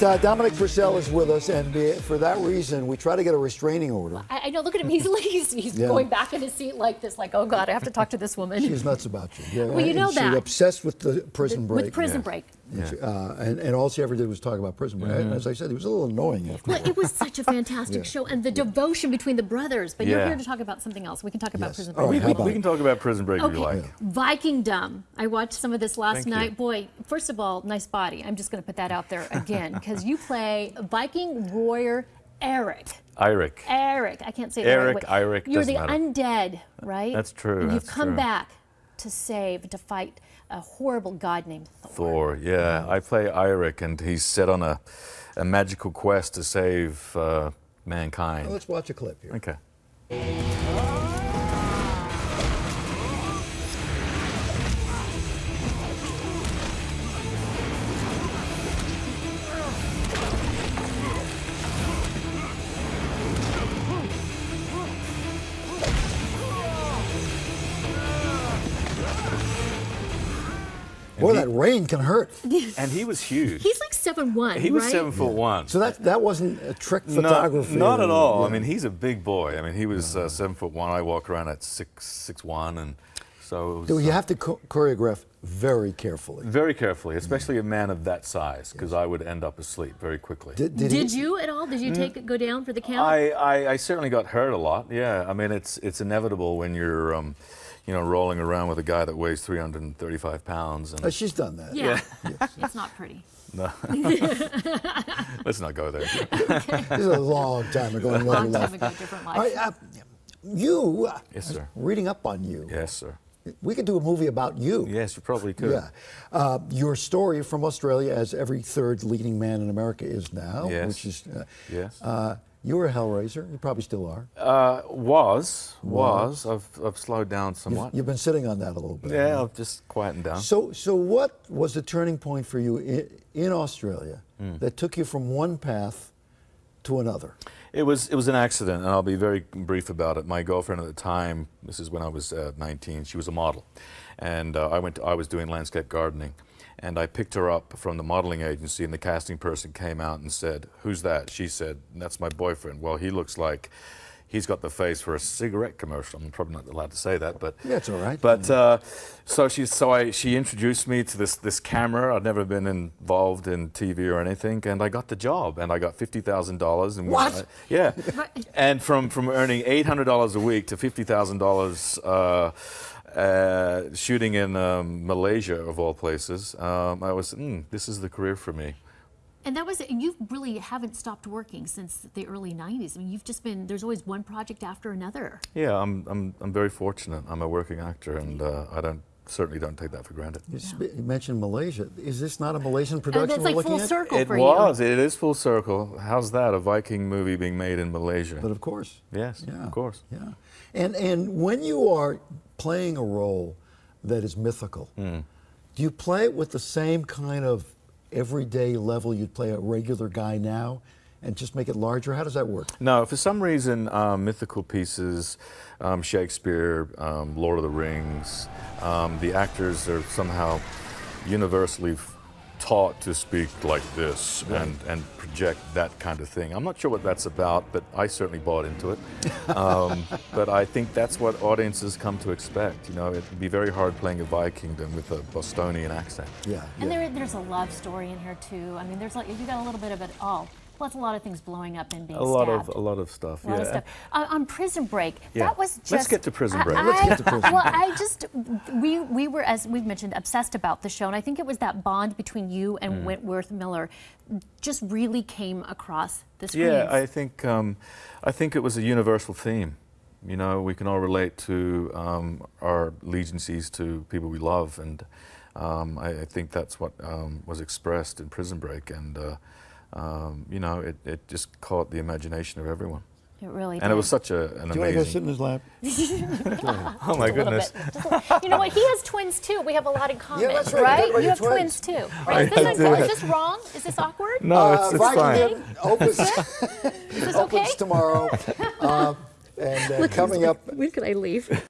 Dominic Purcell is with us, and for that reason, we try to get a restraining order. I know, look at him, he's going back in his seat like this, like, oh God, I have to talk to this woman. She's nuts about you. Yeah, well, you know that. She's obsessed with the Prison Break. With Prison Break. Yeah. And all she ever did was talk about Prison Break. As I said, he was a little annoying after Well, it was such a fantastic show, and the devotion between the brothers. But you're here to talk about something else. We can talk about Prison Break. Right, we can talk about Prison Break if you like. Vikingdom. I watched some of this last night. You. Boy, first of all, nice body. I'm just going to put that out there again, because you play Viking warrior Eric. Eric. I can't say that right way. Eric, You're the matter. undead, right? That's true. And you've that's come true. back to fight a horrible god named Thor. Yeah. I play Eric, and he's set on a magical quest to save mankind. Well, let's watch a clip here. Okay. Boy, that rain can hurt. And he was huge. He's like 7'1", He was right? 7'1". So that wasn't a trick photography. Not at all. Yeah. I mean, he's a big boy. I mean, he was 7'1". I walk around at 6'1", and so. It was, You have to choreograph very carefully. Very carefully, especially a man of that size, because I would end up asleep very quickly. Did you at all? Did you go down for the count? I certainly got hurt a lot. Yeah, I mean, it's inevitable when you're rolling around with a guy that weighs 335 pounds. And She's done that. Yeah. It's not pretty. No. Let's not go there. This is a long time ago. Long time ago, different life. Yes, sir. Reading up on you. Yes, sir. We could do a movie about you. Yes, you probably could. Yeah. Your story from Australia, as every third leading man in America is now. Yes. Which is, Yes. You were a Hellraiser. You probably still are. Was. I've slowed down somewhat. You've been sitting on that a little bit. Yeah, I've just quietened down. So what was the turning point for you in Australia that took you from one path to another? It was an accident, and I'll be very brief about it. My girlfriend at the time, this is when I was 19, she was a model, and I was doing landscape gardening, and I picked her up from the modeling agency, and the casting person came out and said, "Who's that?" She said, "That's my boyfriend." Well, he looks like he's got the face for a cigarette commercial. I'm probably not allowed to say that, but yeah, it's all right. But she introduced me to this camera. I'd never been involved in TV or anything, and I got the job, and I got $50,000. And what? Yeah, and from earning $800 a week to $50,000 shooting in Malaysia of all places, I was this is the career for me. And that was, you really haven't stopped working since the early 90s. I mean, you've just been, there's always one project after another. Yeah, I'm very fortunate. I'm a working actor, and I certainly don't take that for granted. You mentioned Malaysia. Is this not a Malaysian production? It's like full circle for you. It is full circle. How's that? A Viking movie being made in Malaysia? But of course. Yes, of course. Yeah. And when you are playing a role that is mythical, do you play it with the same kind of everyday level you'd play a regular guy now and just make it larger? How does that work? No, for some reason, mythical pieces, Shakespeare, Lord of the Rings, the actors are somehow universally taught to speak like this and project that kind of thing. I'm not sure what that's about, but I certainly bought into it. But I think that's what audiences come to expect. You know, it'd be very hard playing a Viking with a Bostonian accent. Yeah. And there's a love story in here too. I mean, you got a little bit of it all. Plus a lot of things blowing up and being stabbed. A lot of stuff. A lot of stuff. On Prison Break, that was just. Let's get to Prison Break. Let's get to Prison Break. We were, as we've mentioned, obsessed about the show, and I think it was that bond between you and Wentworth Miller just really came across the screen. Yeah, I think it was a universal theme. You know, we can all relate to our allegiances to people we love, and I think that's what was expressed in Prison Break, and you know, it just caught the imagination of everyone. It really did. And it was such an amazing... Do you want to go sit in his lap? Oh my goodness. You know what, he has twins too. We have a lot in common. Yeah, that's right. You have twins too. Right? Is this wrong? Is this awkward? No, it's fine. Opens, Is this okay? opens tomorrow. And coming up... When can I leave?